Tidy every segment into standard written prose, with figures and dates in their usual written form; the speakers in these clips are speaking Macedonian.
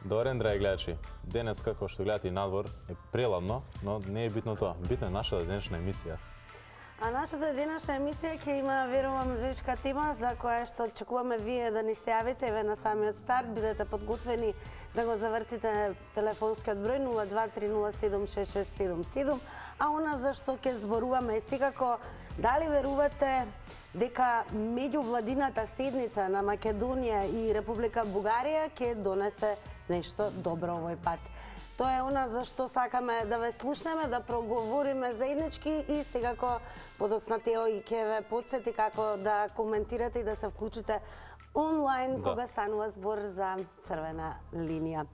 Добар ден, драги гледачи. Денес, како што гледате и надвор, е преладно, но не е битно тоа. Битно е нашата денешна емисија. А нашата денешна емисија ќе има, верувам, жешка тема за која што очекуваме вие да ни се јавите еве на самиот старт. Бидете подготвени да го завртите телефонскиот број 0230766777. А она за што ќе зборуваме е секако дали верувате дека меѓувладината седница на Македонија и Република Бугарија ќе донесе нешто добро овој пат. Тоа е она за што сакаме да ве слушнеме, да проговориме заеднички и секако подоцна Тео и ќе ве подсети како да коментирате и да се вклучите онлайн кога станува збор за црвена линија.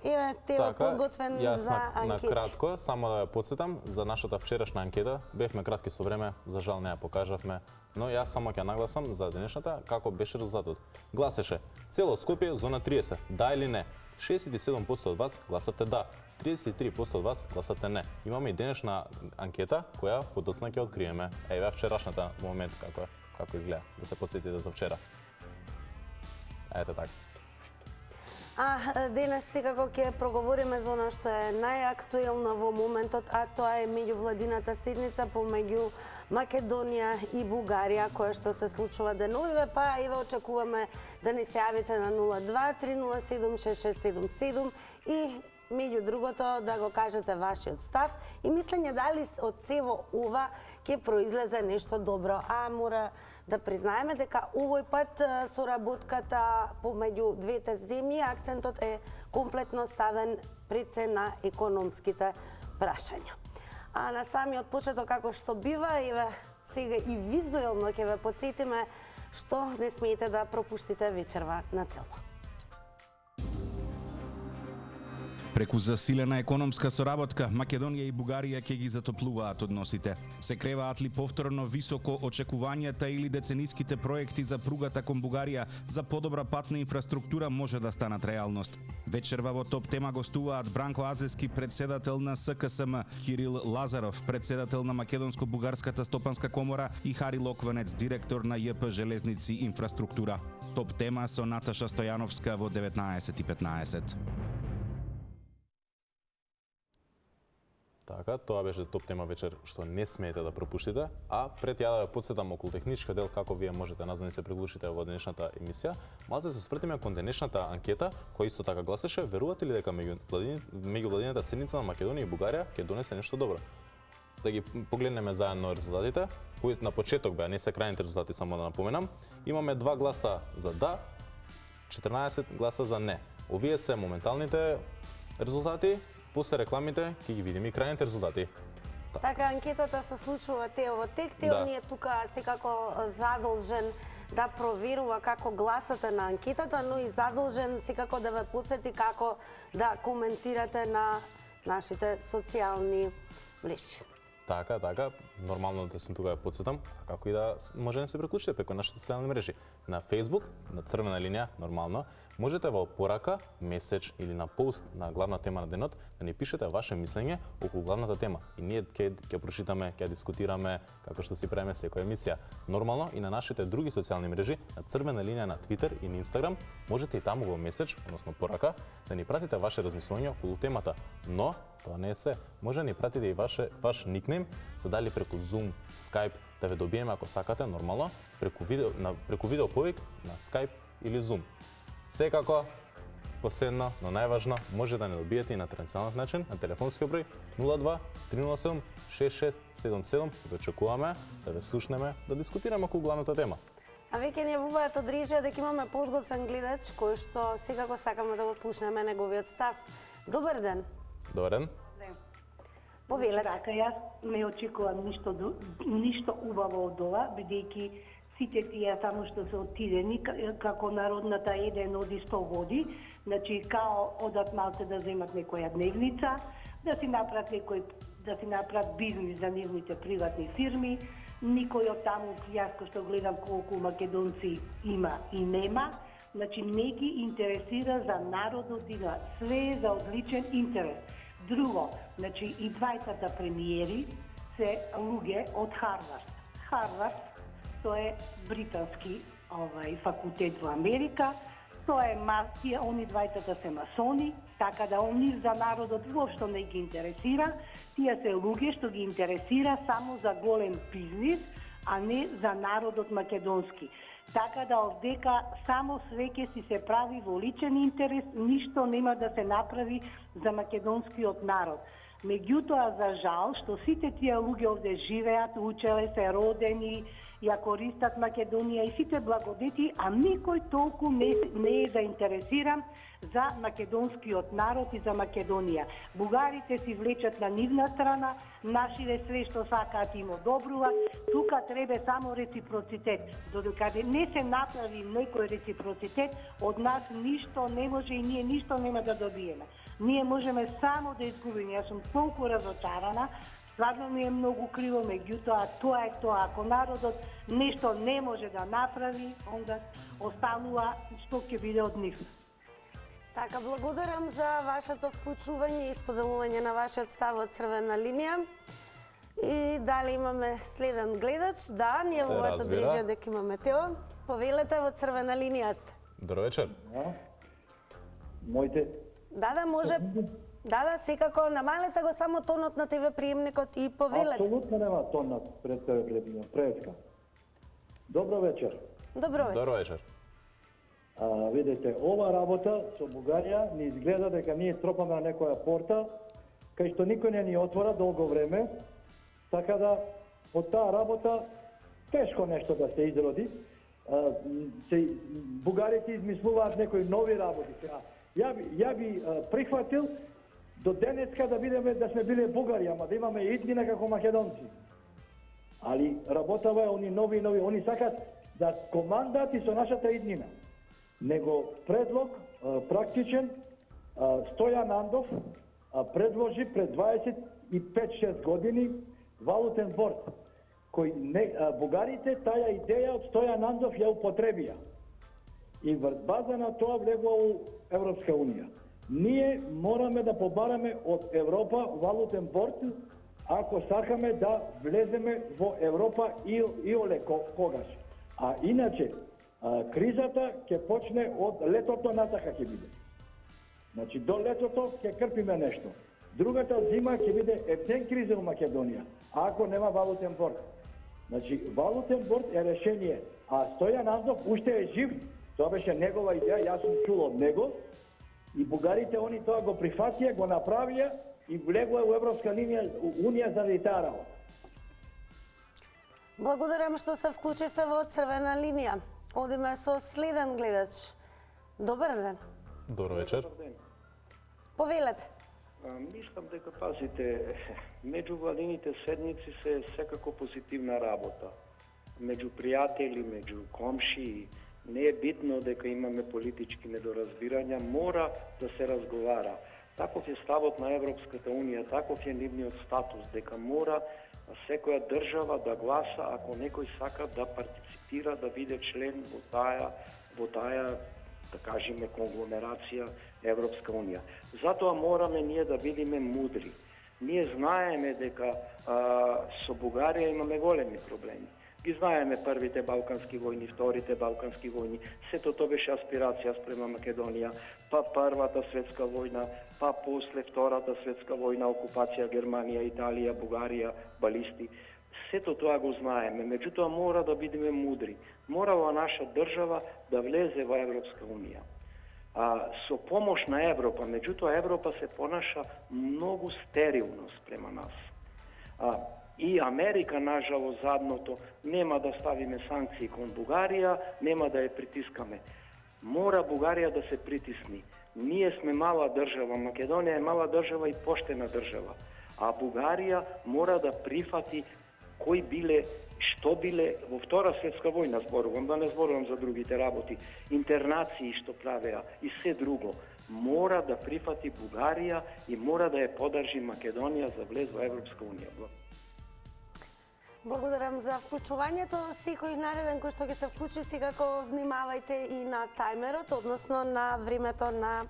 Еве, Тео подготвен за анкета. На кратко, само да ја подсетам за нашата вчерашна анкета. Бевме кратки со време, за жал не ја покажавме, но јас само ќе нагласам за денешната како беше резултатот. Гласеше: цело Скопје зона 30, да или не? 67% од вас гласате да, 33% од вас гласате не. Имаме и денешна анкета која подоцна ќе откриеме. Еве вчерашната момент како изгледа, да се подсетите за вчера. Ете така. Денес секако ќе проговориме за она што е најактуелно во моментот, а тоа е меѓувладината седница помеѓу Македонија и Бугарија, која што се случува деновиве, па еве очекуваме да ни се јавите на 0230766777 и меѓу другото да го кажете вашиот став и мислење дали од сево ова ќе произлезе нешто добро. Мора да признаеме дека овој пат соработката помеѓу двете земји акцентот е комплетно ставен пред се на економските прашања. На самиот почеток како што бива, еве сега и визуелно ќе ве потсетиме што не смеете да пропуштите вечерва на тело. Преку засилена економска соработка, Македонија и Бугарија ќе ги затоплуваат односите. Се креваат ли повторно високо очекувањата или децениските проекти за пругата кон Бугарија за подобра патна инфраструктура може да станат реалност. Вечерва во топ тема гостуваат Бранко Азески, председател на СКСМ, Кирил Лазаров, председател на Македонско-бугарската стопанска комора и Хари Локванец, директор на ЈП Железници инфраструктура. Топ тема со Наташа Стојановска во 19:15. Така, тоа беше топ тема вечер што не смеете да пропуштите, а пред ја да ве подсетам околу техничка дел како вие можете нас да ни се приглушите во денешната емисија, малце се свртиме кон денешната анкета која исто така гласеше: верувате ли дека меѓувладината седница на Македонија и Бугарија ќе донесе нешто добро? Да ги погледнеме заедно резултатите, кои на почеток беа, не се крајните резултати, само да напоменам. Имаме 2 гласа за да, 14 гласа за не. Овие се моменталните резултати. После рекламите ќе ги видиме и крајните резултати. Така, анкетата се случува Тео во тек. Тео ни е тука секако задолжен да проверува како гласате на анкетата, но и задолжен секако да ве подсети како да коментирате на нашите социјални мрежи. Така, нормално да сум тука да подсетам, како и да може да се приклучите преку нашите социјални мрежи. На Facebook, на црвена линија, нормално, можете во порака, меседж или на пост на главна тема на денот да ни пишете ваше мислење околу главната тема. И ние ќе прочитаме, ќе дискутираме како што си правиме секоја емисија. Нормално и на нашите други социјални мрежи, на црвена линија на Twitter и на Instagram, можете и таму во меседж, односно порака, да ни пратите ваше размислување околу темата. Но тоа не е се. Може да ни пратите и ваш никнейм, за дали преку Zoom, Skype, да ве добиеме ако сакате, нормално, преку видео повик на Skype или Zoom. Секако, последно, но најважно, може да не добиете и на традиционален начин на телефонскиот број 02-307-6677, да очекуваме да ве слушнеме, да дискутираме околу главната тема. Веќе ни јавуваат од режија дека имаме подготвен гледач кој што секако сакаме да го слушнеме неговиот став. Добар ден. Добар ден. Повелете. Така, јас не очекувам ништо убаво од ова, бидејќи сите тие само што се отидени, како народната еден оди 100 води, значи као одат малце да земат некоја дневница, да си направат бизнис за нивните приватни фирми, никој од таму, јас што гледам колку македонци има и нема, значи не ги интересира за народот и на све за одличен интерес. Друго, значи и двајцата премиери се луѓе од Харвард. Харвард, тоа е британски факултет во Америка, тоа е тие, они двајцата се масони, така да нив за народот воопшто не ги интересира. Тие се луѓе што ги интересира само за голем бизнис, а не за народот македонски. Така да овдека само све ќе си се прави во личен интерес, ништо нема да се направи за македонскиот народ. Меѓутоа, за жал, што сите тие луѓе овде живеат, учеле се, родени, ја користат Македонија и сите благодети, а никој толку не е заинтересиран за македонскиот народ и за Македонија. Бугарите си влечат на нивна страна, нашите све што сакаат им одобруваат, тука треба само реципроцитет. Додека не се направи некој реципроцитет, од нас ништо не може и ние ништо нема да добиеме. Ние можеме само да изгубиме. Јас сум толку разочарана, стварно ми е многу криво, меѓутоа тоа е тоа. Ако народот нешто не може да направи, онда останува што ќе биде од нив. Така, благодарам за вашето вклучување и споделување на вашиот став од Црвена линија. И дали имаме следен гледач? Да, ние во овојата дрижа дека имаме Тео. Повелете, во Црвена линија сте. Добро вечер. Моите. Да, може. Да, секако, намалете го само тонот на ТВ приемникот и повелете. Апсолутно нема тон на пред ТВ приемникот, преска. Добро вечер. Добро вечер. Добро вечер. Видите, ова работа со Бугарија ни изгледа дека ние тропаме на некоја порта, кај што никој не ни отвора долго време, така да од таа работа тешко нешто да се изроди. Бугарите измислуваат некои нови работи. Ја би прихватил до денеска да бидеме да сме биле бугари, ама да имаме иднина како македонци. Али работава е они нови, они сакат да командат и со нашата иднина. Него предлог практичен Стојан Андов предложи пред 25-6 години валутен борд, кој бугарите таа идеја од Стојан Андов ја употребија. И врз база на тоа влегува у Европска унија. Ние мораме да побараме од Европа валутен борд ако сакаме да влеземе во Европа и оле когаш. А иначе кризата ќе почне од летото натака ќе биде. Значи до летото ќе крпиме нешто. Другата зима ќе биде ефтен криза во Македонија, ако нема валутен борд. Значи валутен борд е решение, а Стојан Андов уште е жив, тоа беше негова идеја, јас сум чул од него и бугарите они тоа го прифатија, го направија и влегува во Европска унија заради таа работа. Благодарам што се вклучивте во Црвена линија. Одиме со следен гледач. Добар ден. Добро вечер. Повелете. Мислам дека, пазите, меѓувладините седници се секако позитивна работа. Меѓу пријатели, меѓу комшии, не е битно дека имаме политички недоразбирања, мора да се разговара. Таков е ставот на Европската унија, таков е нивниот статус, дека мора секоја држава да гласа ако некој сака да партиципира, да биде член во таа, да кажеме, конгломерација Европска унија. Затоа мораме ние да бидеме мудри. Ние знаеме дека со Бугарија имаме големи проблеми. Ги знаеме првите балкански војни, вторите балкански војни, сето тоа беше аспирација спрема Македонија, па првата светска војна, па после втората светска војна, окупација Германија, Италија, Бугарија, балисти. Сето тоа го знаеме, меѓутоа мора да бидеме мудри. Мора во наша држава да влезе во Европска унија. Со помош на Европа, меѓутоа Европа се понаша многу стерилно спрема нас. И Америка, нажало, задното, нема да ставиме санкции кон Бугарија, нема да ја притискаме. Мора Бугарија да се притисни. Ние сме мала држава, Македонија е мала држава и поштена држава. А Бугарија мора да прифати кои биле, што биле во Втора светска војна, зборувам, да не зборувам за другите работи, интернации што правеа и се друго. Мора да прифати Бугарија и мора да ја подржи Македонија за влез во Европска унија. Благодарам за вклучувањето. Секој нареден кој што ќе се вклучи, секако внимавајте и на тајмерот, односно на времето на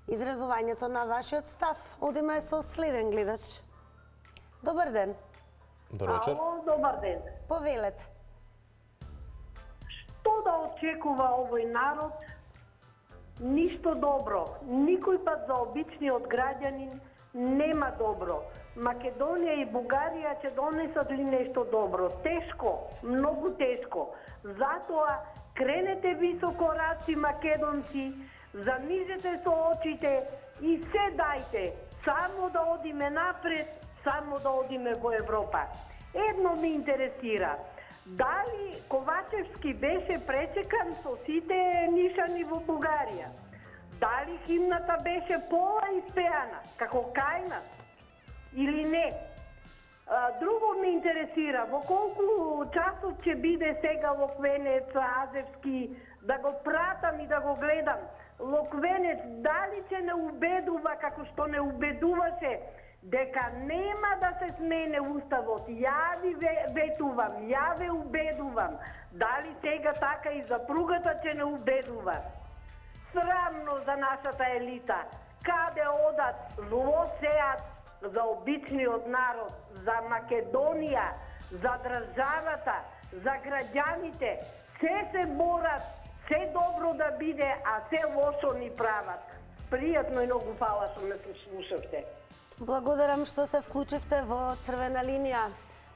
изразувањето на вашиот став. Одиме со следен гледач. Добар ден. Добро вечер. Ало, добар ден. Повелете. Што да очекува овој народ ништо добро. Никој пат за обичниот граѓанин нема добро. Македонија и Бугарија ќе донесат ли нешто добро? Тешко, многу тешко. Затоа кренете високо раци македонци, занижете со очите и се дајте, само да одиме напред, само да одиме во Европа. Едно ме интересира. Дали Ковачевски беше пречекан со сите нишани во Бугарија? Дали химната беше пола испеана, како кај нас? Или не? Друго ме интересира, во колку часот ќе биде сега Локвенец, Азевски, да го пратам и да го гледам. Локвенец дали ќе не убедува како што не убедуваше дека нема да се смене уставот? Ја ви ветувам, ја ве убедувам. Дали сега така и за пругата ќе не убедува? Срамно за нашата елита. Каде одат, зло сеат за обичниот народ, за Македонија, за државата, за граѓаните. Се борат, се добро да биде, а се лошо ни прават. Пријатно и многу фала што ме слушавте. Благодарам што се вклучивте во Црвена линија.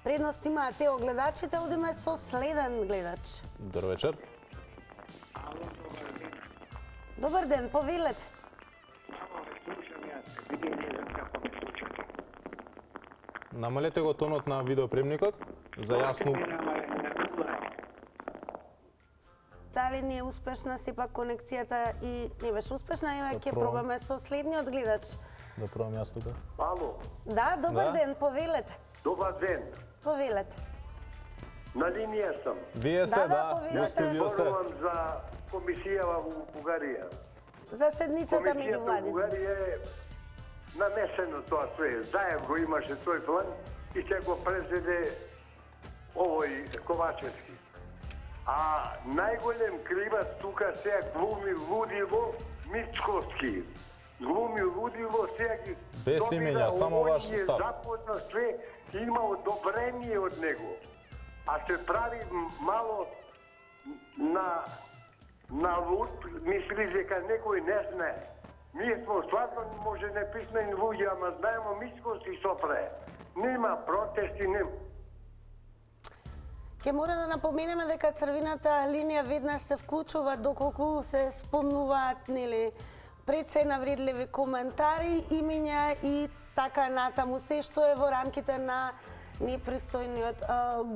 Предност имаат те огледачите, одиме со следен гледач. Добар вечер. Добар ден, повелете. Намалете го тонот на видеопремникот за јасно. Дали не е успешна сепак конекцијата и не беше успешна, и ќе пробам. пробаме со следниот гледач. Да пробам јас тука. Ало, Да, добар Да. ден, повелете. добар ден. Повелете. На линија сам. Вие сте, Да, да, повелете. вие сте, вие сте. Зборувам за комисијава во Бугарија. За седницата меѓу Комисијата во влади. Бугарија е намесено тоа све. Заев го имаше тој план и ќе го презеде овој Ковачевски. А најголем кривац тука сега глуми лудиво Мицковски. Глуми лудиво сега ги Без добива имења, само ваш овој е став. запозна све и има одобрение од него. А се прави мало на луд, мисли дека некој не знае. Ние смо стварно може неписмени луѓе, ама знаемо Мицковски што прави. Нема протести, нема. Ке мора да напоменеме дека Црвената линија веднаш се вклучува доколку се спомнуваат, нели, пред се навредливи коментари, имења и така натаму, се што е во рамките на непристојниот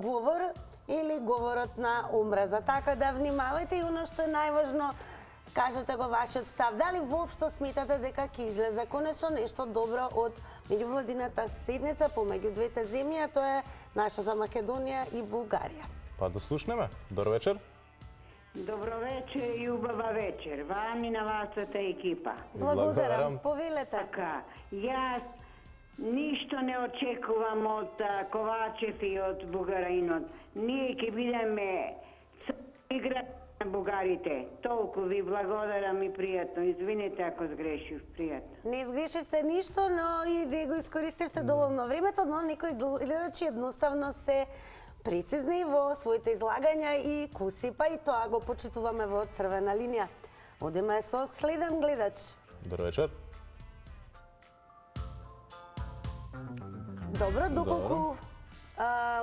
говор или говорот на омраза. Така да внимавајте и оно што е најважно, кажете го вашиот став. Дали воопшто сметате дека ќе излезе конечно нешто добро од меѓувладината седница помеѓу двете земји, а тоа е нашата Македонија и Бугарија? Па да слушнеме. Добар вечер. Добро вечер и убава вечер. Вам и на вашата екипа. Благодарам. Благодарам. Повелете. Така, јас ништо не очекувам од Ковачев и од Бугаринот. Ние ќе бидеме игра на бугарите. Толку ви благодарам и пријатно. Извинете ако сгрешив, пријатно. Не изгрешивте ништо, но и не го искористивте доволно времето, но некои гледачи едноставно се прецизни во своите излагања и куси, па и тоа го почитуваме во Црвена линија. Одиме со следен гледач. Добар вечер. Добро, доколку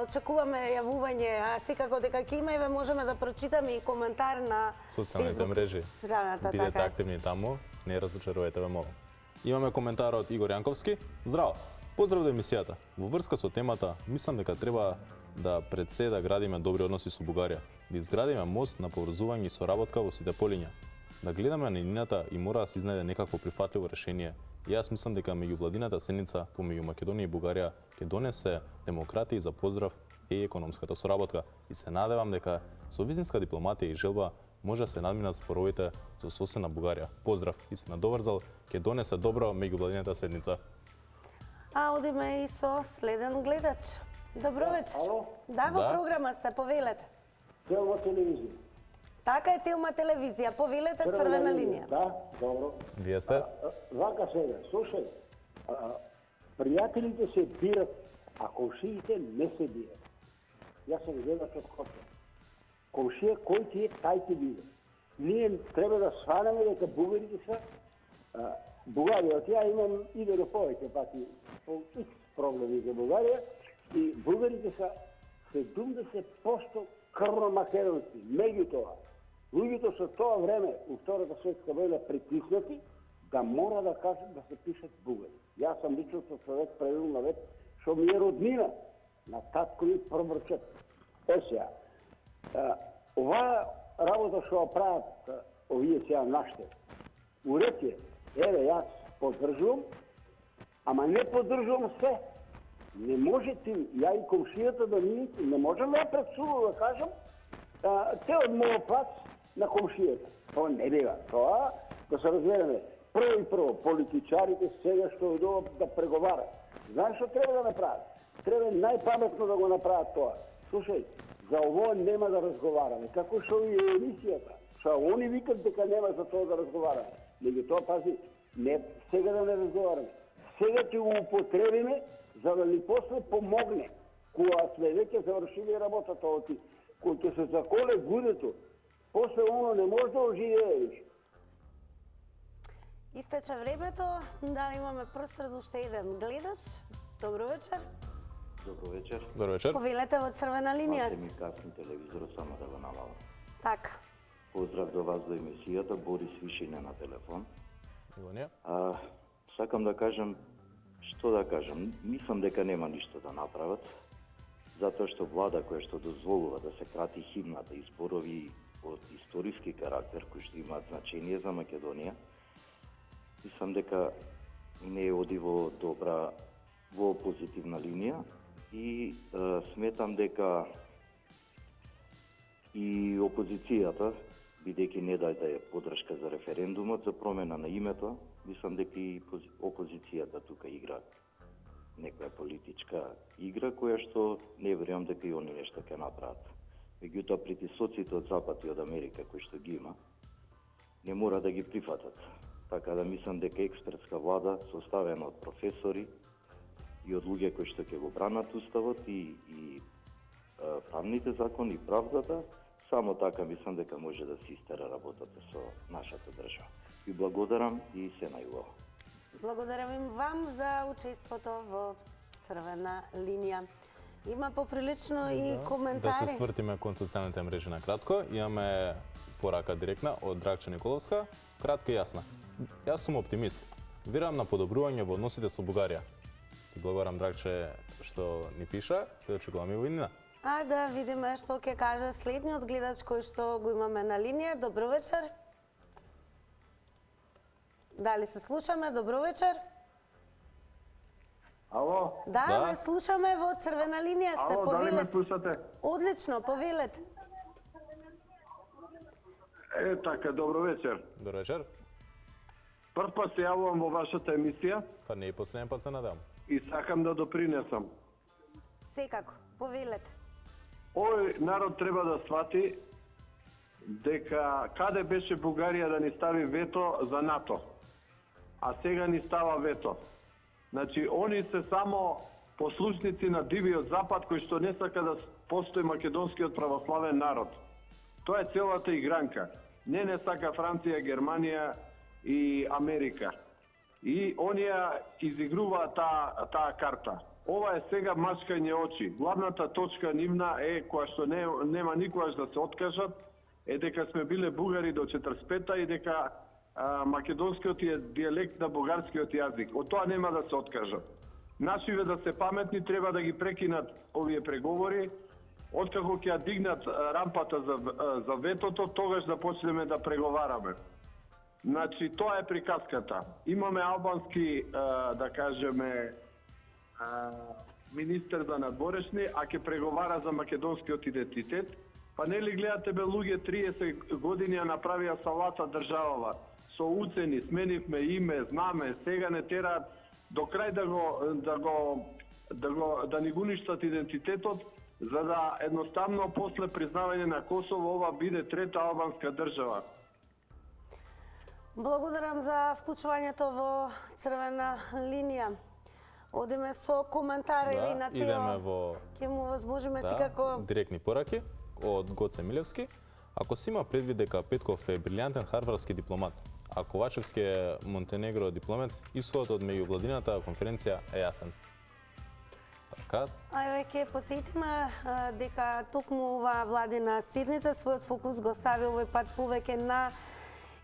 очекуваме јавување, а секако дека ќе има, еве можеме да прочитаме и коментар на Социјалните Facebook мрежи. страната, Бидете така. активни таму, не разочарувате ве молам. Имаме коментар од Игор Јанковски. Здраво. Поздрав до емисијата. Во врска со темата, мислам дека треба да пред се да градиме добри односи со Бугарија, да изградиме мост на поврзување и соработка во сите полиња. Да гледаме на линијата и мора да се изнајде некакво прифатливо решение. И јас мислам дека меѓувладината седница помеѓу Македонија и Бугарија ќе донесе демократија за поздрав и економската соработка. И се надевам дека со визинска дипломатија и желба може да се надминат споровите со соседна Бугарија. Поздрав и се надоврзал ќе донесе добро меѓувладината седница. А одиме и со следен гледач. Добро вечер. Ало? Да, во Да. програма сте, повелете. Телва телевизија. Така е, Телма телевизија, повелете Црвена линија. Да, добро. Вие сте? Вака сега, слушај, пријателите се бират, а комшиите не се бират. Јас сум гледач од Котел. Комшија кој ти е, тај ти биде. ние треба да сванеме дека бугарите се Бугарија, ја имам иде до повеќе пати по X проблеми за Бугарија и бугарите се 70% крвно македонски. Меѓутоа, луѓето со тоа време, у Втората светска војна притиснати, да мора да кажат да се пишат бугари. Јас сам лично со човек превел на вет, што ми е роднина, на таткови пробрчет. Сега, оваа работа што прават овие сега нашите, уред е, еве, јас поддржувам, ама не поддржувам се. Не може ти, ја и комшијата да не можам да ја предсувам, да кажам, те од мојот плац на комшијата. Тоа не бива. Тоа, да се разбереме, прво, политичарите сега што идуват да преговарат. Знаеш што треба да направат? Треба најпаметно да го направат тоа. Слушај, за ово нема да разговараме. Како што и емисијата. Што они викат дека нема за тоа да разговараме. Меѓутоа, пази, не сега да не разговараме. Сега ќе го употребиме за да ни после помогне. Кога сме веќе завршили работата оти, кој ќе се заколе гудето, после оно не може да оживееш. Истече времето, дали имаме простор за уште еден гледач? Добро вечер. Добро вечер. Добро вечер. Повелете во црвена линија. Малте ми касни телевизорот, само да го намалам. Така. Поздрав до вас, до емисијата, Борис Вишине на телефон. Илонија. Сакам да кажам, што да кажам, мислам дека нема ништо да направат, затоа што влада која што дозволува да се крати химната и зборови од историски карактер кои што имаат значение за Македонија, мислам дека не оди во добра, во позитивна линија и сметам дека и опозицијата, бидејќи не даде поддршка за референдумот за промена на името, мислам дека и опозицијата тука игра некоја политичка игра која што не верувам дека и они нешто ќе направат. Меѓутоа притисоците од Запад и од Америка кои што ги има, не мора да ги прифатат. Така да мислам дека експертска влада составена од професори и од луѓе кои што ќе го бранат уставот и правните закони и правдата, само така мислам дека може да се истера работата со нашата држава. Ви благодарам и се најубаво. Благодарам им вам за учеството во црвена линија. Има поприлично и коментари. Да се свртиме кон социјалните мрежи на кратко. Имаме порака директна од Драгча Николовска, кратка и јасна. Јас сум оптимист. Верувам на подобрување во односите со Бугарија. Ти благодарам, Драгче, што ни пиша, те очекуваме и во иднина. А да видиме што ќе каже следниот гледач кој што го имаме на линија. Добро вечер. Дали се слушаме? Добро вечер. Ало? Да, ве слушаме во црвена линија сте. Ало, дали ме слушате? Одлично, повелете. Така, добро вечер. Добро вечер. Прв пат се јавувам во вашата емисија. Па не и последен пат се надевам. И сакам да допринесам. Секако, повелете. Овој народ треба да свати дека каде беше Бугарија да ни стави вето за НАТО, а сега ни става вето. Значи, они се само послушници на дивиот Запад, кои што не сака да постои македонскиот православен народ. Тоа е целата игранка. Не сака Франција, Германија и Америка. И оние изигруваат таа карта. Ова е сега мачкање очи. Главната точка нивна е, која што нема никогаш да се откажат, е дека сме биле бугари до 45-та и дека македонскиот е дијалект на бугарскиот јазик. Од тоа нема да се откажат. Нашиве да се паметни, треба да ги прекинат овие преговори. Откако ќе ја дигнат рампата за ветото, тогаш да почнеме да преговараме. Значи, тоа е приказката. Имаме албански, да кажеме, министер за надворешни, а ќе преговара за македонскиот идентитет. Па нели гледате бе луѓе 30 години ја направија салата државава. Со уцени, сменивме име, знаме, сега не тераат до крај да ни го уништат идентитетот, за да едноставно после признавање на Косово ова биде трета албанска држава. Благодарам за вклучувањето во црвена линија. Одиме со коментар или на Тео. Идеме во... Ке му возможиме секако... Директни пораки од Гоце Милевски. Ако си има предвид дека Петков е брилјантен харвардски дипломат, а Ковачевски е Монтенегро дипломец, исходот од меѓувладината конференција е јасен. Така, Ајде, ќе посетиме дека токму оваа владина седница својот фокус го стави овој пат повеќе на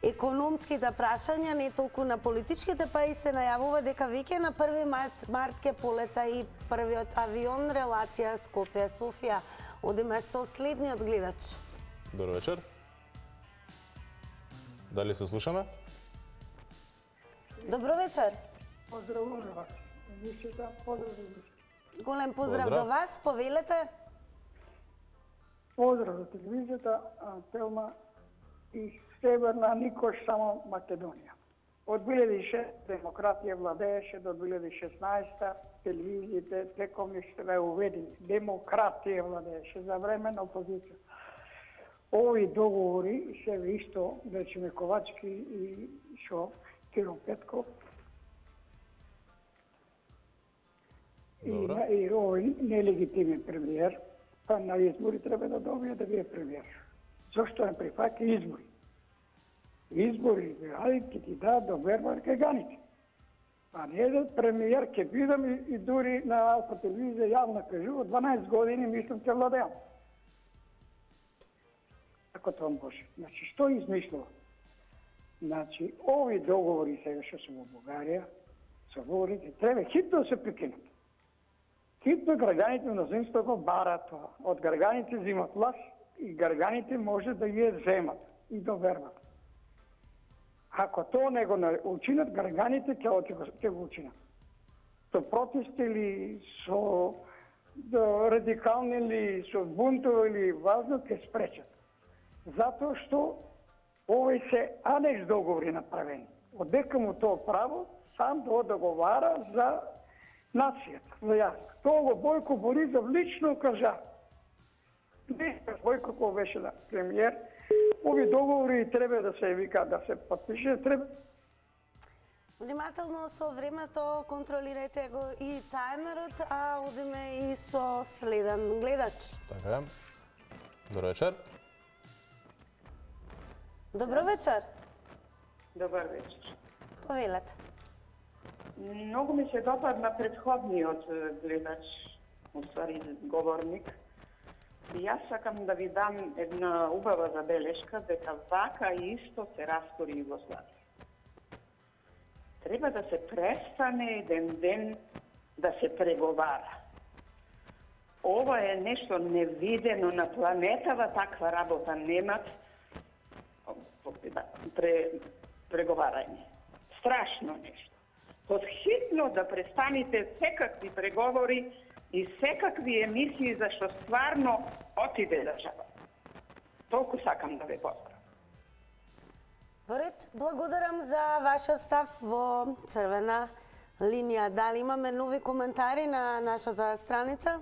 економските прашања, не толку на политичките, па и се најавува дека веќе на 1 март ќе полета и првиот авион релација Скопје-Софија. Одиме со следниот гледач. добро вечер. Дали се слушаме? Добро вечер. Поздравувам вас. Емисијата, поздрав. Голем поздрав Поздрав. до вас, повелете. Поздрав за телевизијата, Телма и Северна, никош само Македонија. Од 2006 демократија владееше до 2016 телевизиите тековниште ве уведени. Демократија владееше за време на опозиција. Ови договори се исто, речеме Ковачки и шо Киро Петков. Добро. И овој нелегитимен премиер, па на избори треба да добие да биде премиер. Зошто не прифаќа избори? Избори, ќе ти дадат доверба кај ганите. А не да премиер ќе бидам и дури на Алфа телевизија јавно кажува 12 години мислам ќе владеам. Ако тоа може. Значи, што измислува? Значи, ови договори сега што се во Бугарија, со договорите, треба хитно да се прекинат. Хитно граѓаните на мнозинство го барат тоа. Од граѓаните взимат власт и граѓаните може да ја земат и довербат. Ако тоа не го учинат, граѓаните ќе го учинат. Со протести или со радикални или со бунтови или важно ќе спречат. Затоа што овој се анекс договори направени. Одека му тоа право сам да договара за нацијата, за јазик. Тоа го Бојко Борисов лично кажа. Не, Бојко кога беше на премиер, ови договори треба да се вика, да се подпише, треба. Внимателно со времето контролирајте го и тајмерот, а одиме и со следен гледач. Така е. Добро вечер. Добро вечер. Добар вечер. Повелете. Многу ми се допадна предходниот гледач, уствари говорник. И јас сакам да ви дам една убава забелешка дека вака исто се растори Југославија. Треба да се престане еден ден да се преговара. Ова е нешто невидено на планетава, таква работа немат. Преговарање. Страшно нешто. Подхитно да престанете секакви преговори и секакви емисии за што стварно отиде држава. Толку сакам да ве поздравам. Во ред, благодарам за вашиот став во црвена линија. Дали имаме нови коментари на нашата страница?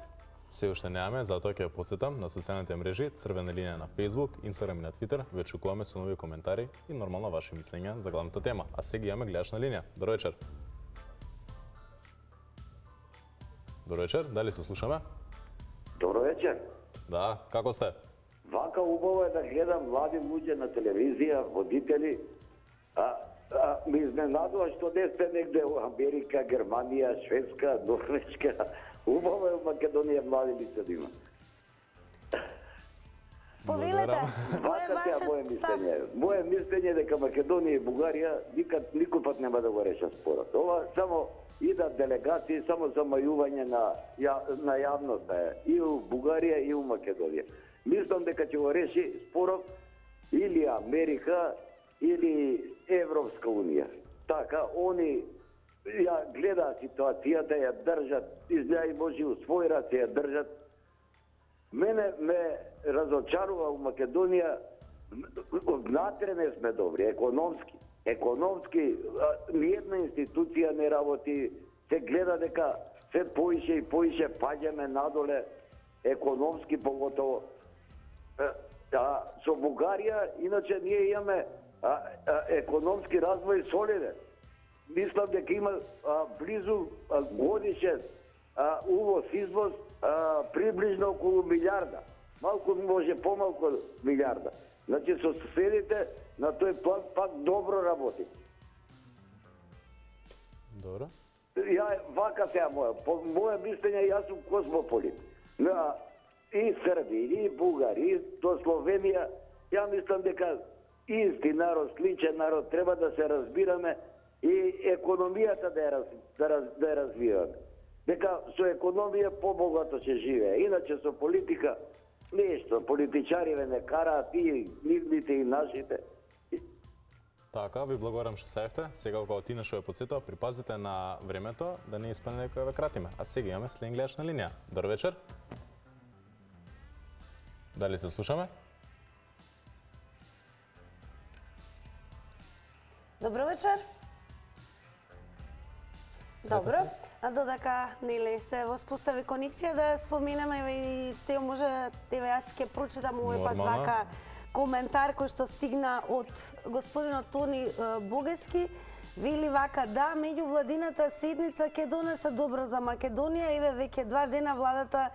Се уште немаме, затоа ќе ја потсетам на социјалните мрежи, црвена линија на Facebook, Instagram и на Twitter. Ве очекуваме со нови коментари и нормално ваши мислења за главната тема. А сега имаме гледач на линија. Добро вечер. Добро вечер, дали се слушаме? Добро вечер. Да, како сте? Вака убаво е да гледам млади луѓе на телевизија, водители. Ми изненадува што не сте негде во Америка, Германија, Шведска, Норвешка. Убаво е во Македонија млади лица да има. Повелете, кој е вашиот став? Моje мислење е дека Македонија и Бугарија никој пат нема да го решат спорот. Ова само идат делегации само за мајување на јавноста и у Бугарија и у Македонија. Мислам дека ќе го реши спорот или Америка или Европска унија. Така, они ја гледаат ситуацијата, ја држат, изгледа и може у свој раце ја држат. Мене ме разочарува у Македонија, внатре не сме добри, економски. Економски, ниједна институција не работи, се гледа дека се поише и поише паѓаме надоле, економски поготово. Со Бугарија, иначе ние имаме економски развој солиден. Мислам дека има близу годишен увоз-извоз приближно околу милиарда. Малку може помалку од милиарда. Значи со соседите на тој план пак добро работи. Добро. Ја вака сега по моје мислење, јас сум космополит. На и Срби, и Бугари, и до Словенија, ја мислам дека исти народ, сличен народ, треба да се разбираме и економијата да ја развиваме. Дека со економија побогато се живее. Иначе со политика нешто, политичариве не караат и нивните и нашите. Така, ви благодарам што сеевте. Сега кога Тина што ја подсетува, припазите на времето да не испане некој ве кратиме. А сега имаме следен гледач на линија. Добар вечер. Дали се слушаме? Добро вечер. Добро. А додека нели се воспостави конекција да споменеме и те може јас ќе прочитам овој пат вака коментар кој што стигна од господинот Тони Бугески. Вели вака: да, меѓувладината седница ќе донесе добро за Македонија, еве веќе 2 дена владата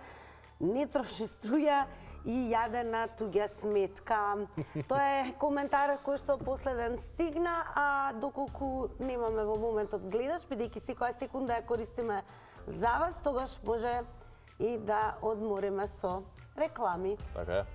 не троши струја и јаде на туѓа сметка. Тоа е коментар кој што последен стигна, а доколку немаме во моментот гледач, бидејќи секоја секунда ја користиме за вас, тогаш може и да одмориме со реклами. Така е.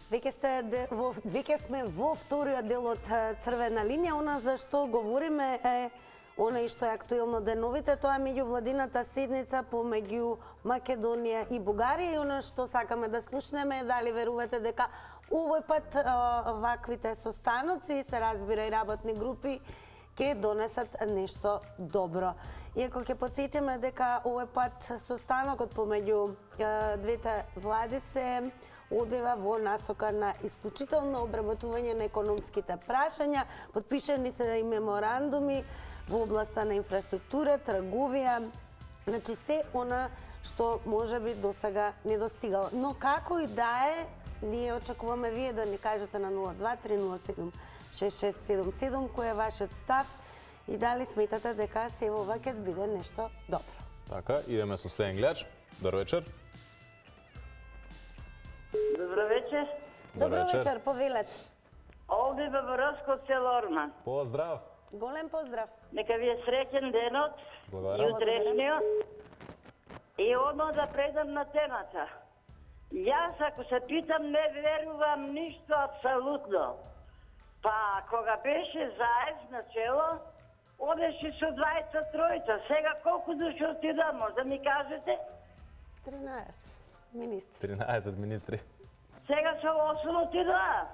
Веќе сме во вториот дел од Црвена линија. Она за што говориме е она и што е актуелно деновите, тоа е меѓувладината седница помеѓу Македонија и Бугарија. И она што сакаме да слушнеме е дали верувате дека овој пат ваквите состаноци, се разбира и работни групи, ќе донесат нешто добро. Иако ќе подсетиме дека овој пат состанокот помеѓу двете влади се одева во насока на исклучително обработување на економските прашања, подпишани се и меморандуми во областа на инфраструктура, трговија, значи се она што можеби досега не достигало. Но како и да е, ние очекуваме вие да ни кажете на 023076677 кој е вашиот став и дали сметате дека се ова ќе биде нешто добро. Така, идеме со следен гледач. Добар вечер. Добро вечер. Добро вечер, повелете. Овде Бабароско село Орман. Поздрав. Голем поздрав. Нека ви е среќен денот, јутрешниот. И одно да предам на темата. Јас, ако се питам, не верувам ништо апсолутно. Па, кога беше Заев на чело, одеше со 23-та. Сега колку души отида, може да ми кажете? 13 министри. 13 министри. Сега со 8 отида.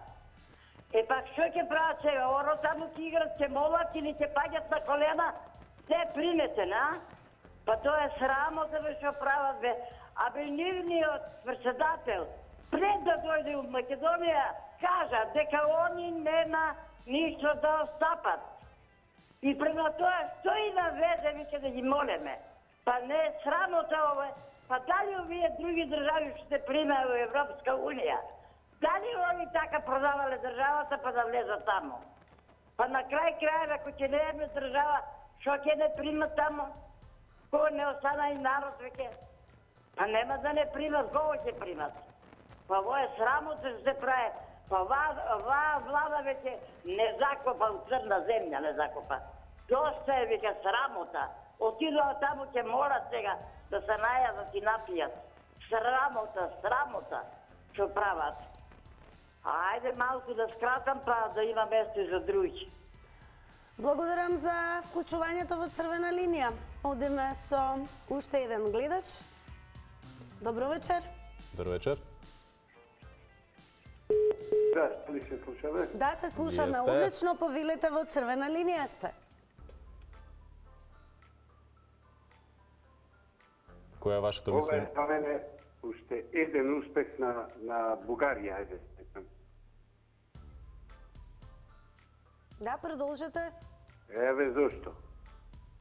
Пак што ќе прават сега? Оро таму ќе играт, ќе молат или ќе паѓат на колена? Те приметен, а? Па тоа е срамота бе што прават бе. Абе нивниот председател, пред да дојде од Македонија, кажа дека они нема ништо да остапат. И према тоа, што и наведе, веќе да ги молеме. Па не е срамота ова. Па дали овие други држави што се примеа во Европска Унија? Дали они така продавале државата па да влезат тамо? Па на крај крајeva, ако ќе не еме држава, што ќе не примат тамо? Кој не остана и народ веќе? Па нема да не примат, кого ќе примат? Па во е срамота што се прави. Па оваа влада веќе не закопа у црна земја, не закопа. Доста е веќе срамота. Отидоа таму ќе морат сега да се најадат и напијат. Срамота, срамота, што прават. Ајде малку да скратам, па да има место и за други. Благодарам за вклучувањето во Црвена линија. Одиме со уште еден гледач. Добро вечер. Добро вечер. Да, ли се слушаме? Да, се слушаме. Одлично, повелете во Црвена линија сте. Која е вашето мислење? Ова е за мене уште еден успех на Бугарија, ајде. Да, продолжете. Еве зошто.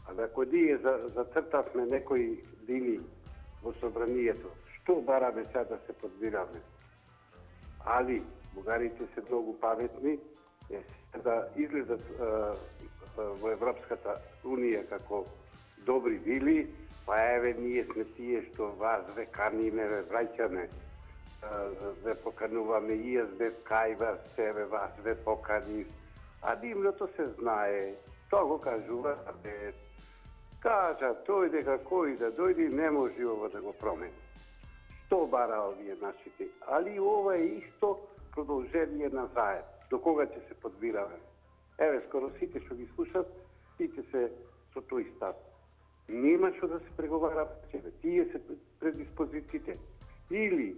А ако ние зацртавме некои линии во собранието, што бараме сега да се подбираме? Али бугарите се многу паметни, да излезат во Европската Унија како добри били, па еве ние сме тие што вас ве каниме, ве враќаме, ве покануваме и јас ве кај вас, себе вас ве поканив, а дивното се знае, тоа го кажува, кажа тој дека кој да дојде не може ова да го промени. Што бара овие нашите, али ова е исто продолжение на заед. До кога ќе се подбираме? Еве, скоро сите што ги слушат, сите се со тој став. Нема што да се преговара по себе. Тие се предиспозициите. Или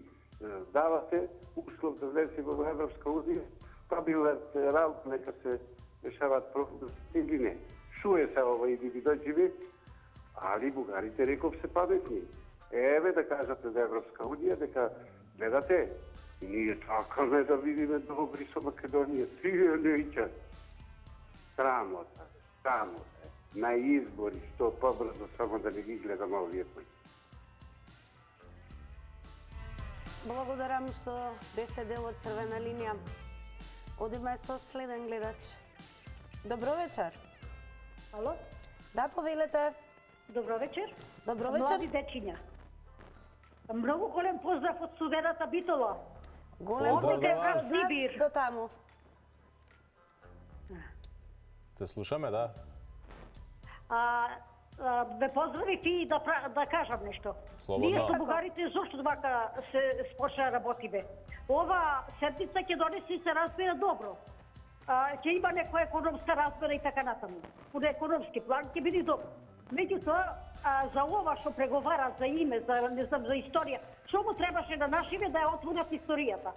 давате услов да влезе во Европска унија, па билатерално нека се решават проблеми или не. Шуе се ова индивидуализм, али бугарите реков се паметни. Еве да кажате за Европска унија дека гледате, ние чакаме да видиме добри со Македонија. Тие неќа. Срамота. На избори, што побрзо само да не ги гледаме овие кои. Благодарам што бевте дел од Црвена линија. Одиме со следен гледач. Добро вечер. Ало? Да, повелете. Добро вечер. Добро вечер. Млади дечиња. Многу голем поздрав од студената Битола. Голем поздрав од нас до таму. Те слушаме, да. Ве поздравив и да кажам нешто. Слободно. Ние со бугарите зошто вака се почна работиме. Ова седница ќе донесе и се разбира добро. Ќе има некоја економска разбира и така натаму. По економски план ќе биде добро. Меѓутоа, за ова што преговара за име, за не знам, за историја, што му требаше на нашиве да ја отворат историјата?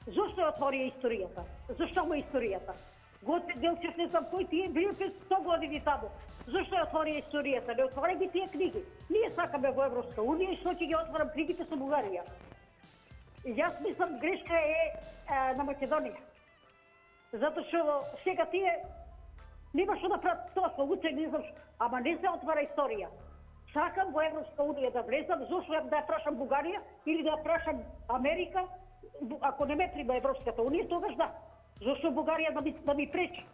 Зошто ја отвори историјата? Зошто му историјата? Готве Делчев, не знам кој тие бил 100 години таму. Зошто ја отвори историјата? Не отвори ги тие книги. Ние сакаме во Европска унија и што ќе ги отворам книгите со Бугарија. И јас мислам грешка е на Македонија. Затоа што сега тие нема што да прават тоа со учење, не знам, ама не се отвара историја. Сакам во Европска унија да влезам, зошто да ја прашам Бугарија или да ја прашам Америка, ако не ме прима Европската унија, тогаш да. Зошто Бугарија да ми пречи?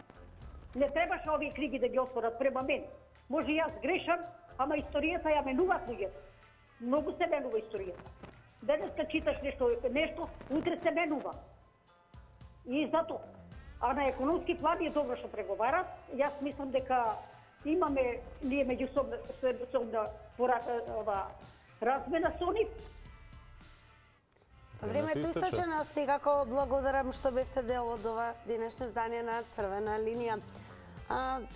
Не требаше овие книги да ги отворат према мен. Може јас грешам, ама историјата ја менува луѓето. Многу се менува историјата. Денеска читаш нешто, утре се менува. И затоа. А на економски план е добро што преговарат. Јас мислам дека имаме ние меѓусобна размена со нив. Времето истече, но секако благодарам што бевте дел од ова денешно издание на Црвена линија.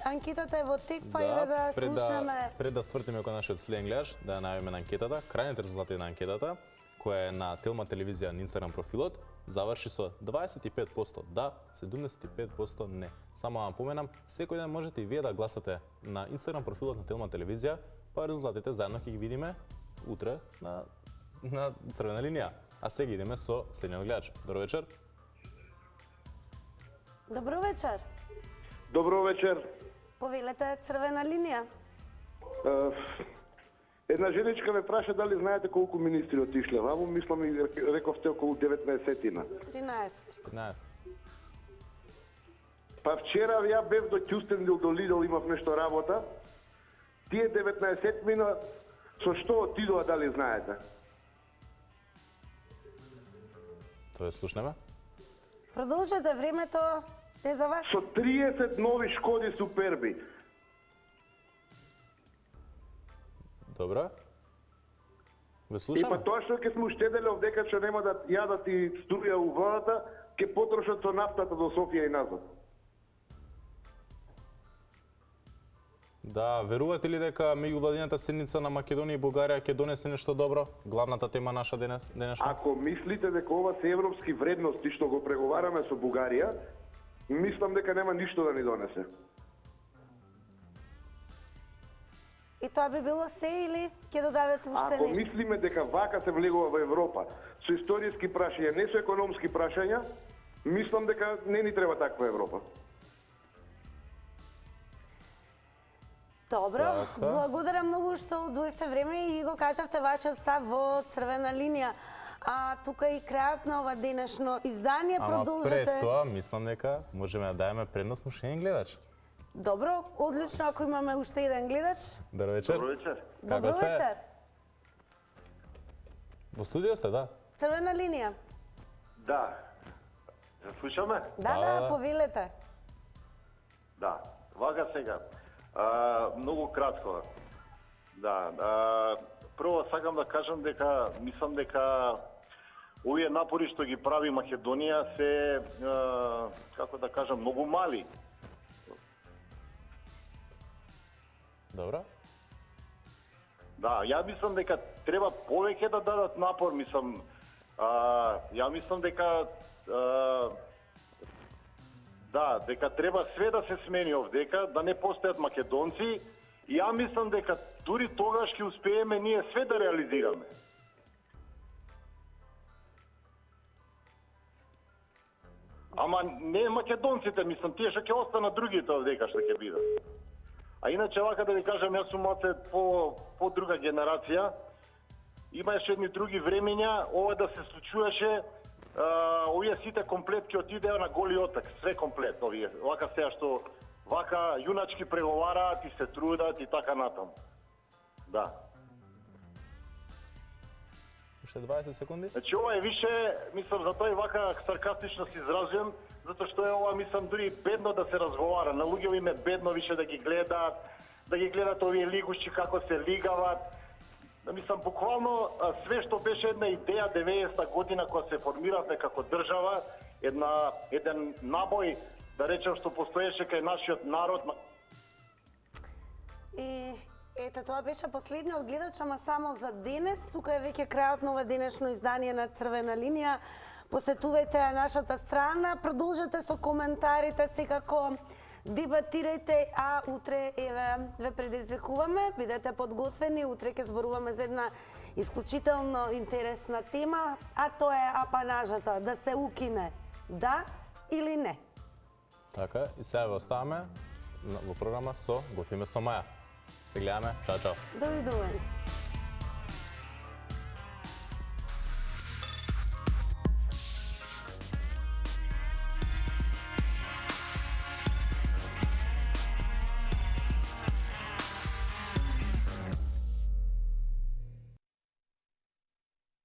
Анкетата е во тек, па еве да слушаме. Пред да свртиме кон нашиот следен гледаш, да ја најавиме на анкетата, крајните резултати на анкетата, која е на Телма телевизија на Инстаграм профилот, заврши со 25% да, 75% не. Само вам поменам, секој ден можете и вие да гласате на Инстаграм профилот на Телма телевизија, па резултатите заедно ќе ги видиме утре на Црвена линија. А сега идеме со следниот гледач. Добро вечер. Добро вечер. Добро вечер. Повелете Црвена линија. Една женичка ме праша дали знаете колку министри отишле ваму, мислам и рековте околу 19-тина. 13. Па вчера ја бев до Кюстендил, до Лидл, имав нешто работа. Тие 19 мина со што отидоа, дали знаете? Тоа слушнеме. Продолжете, времето е за вас. Со 30 нови Шкоди Суперби. Добро. Ве слушам. И па тоа што ќе сме уштеделе овдека што нема да јадат и струја у водата, ќе потрошат со нафтата до Софија и назад. Да, верувате ли дека меѓувладината седница на Македонија и Бугарија ќе донесе нешто добро? Главната тема наша денешна. Ако мислите дека ова се европски вредности што го преговараме со Бугарија, мислам дека нема ништо да ни донесе. И тоа би било се или ќе додадете уште Ако нешто? мислиме дека вака се влегува во Европа, со историски прашања, не со економски прашања, мислам дека не ни треба таква Европа. Добро, благодарам многу што одвоивте време и го кажавте вашиот став во Црвена линија. А тука и крајот на ова денешно издание. Ама Продолжете. пред тоа, мислам дека можеме да даеме предност на уште еден гледач. Добро, одлично, ако имаме уште еден гледач. Добро вечер. Добро вечер. Добро сте? вечер. Во студио сте, да? Црвена линија. Да. Се слушаме? Да, повелете. Да, вака сега. Многу кратко. Да, прво сакам да кажам дека мислам дека овие напори што ги прави Македонија се како да кажам многу мали. Добро. Да, ја мислам дека треба повеќе да дадат напор, мислам. Ја мислам дека да, дека треба све да се смени овдека, да не постојат македонци. И ја мислам дека дури тогаш ќе успееме ние све да реализираме. Ама не македонците, мислам, тие што ќе останат другите овдека што ќе бидат. А иначе вака да ви кажам, јас сум малце по друга генерација. Имаше едни други времења, ова да се случуваше, овие сите комплет ќе отидеа на голи отак, све комплет овие. Вака сега што вака јуначки преговараат и се трудат и така натаму. Да. Уште 20 секунди. Значи ова е више, мислам, за тој вака саркастично се изразувам, затоа што е ова, мислам, дури бедно да се разговара. На луѓето им е бедно више да ги гледаат овие лигушчи како се лигават. Мислам, буквално све што беше една идеја 90-та година кога се формиравме како држава, еден набој, да речем, што постоеше кај нашиот народ. И ете, тоа беше последниот гледач, ама само за денес. Тука е веќе крајот на ова денешно издание на Црвена линија. Посетувајте нашата страна, продолжете со коментарите, секако дебатирајте, а утре ве предизвикуваме, бидете подготвени, утре ќе зборуваме за една исклучително интересна тема, а тоа е апанажата, да се укине, да или не. Така, и сега ве оставаме во програма со Готвиме со Маја. Се гледаме, чао, чао. Довидување.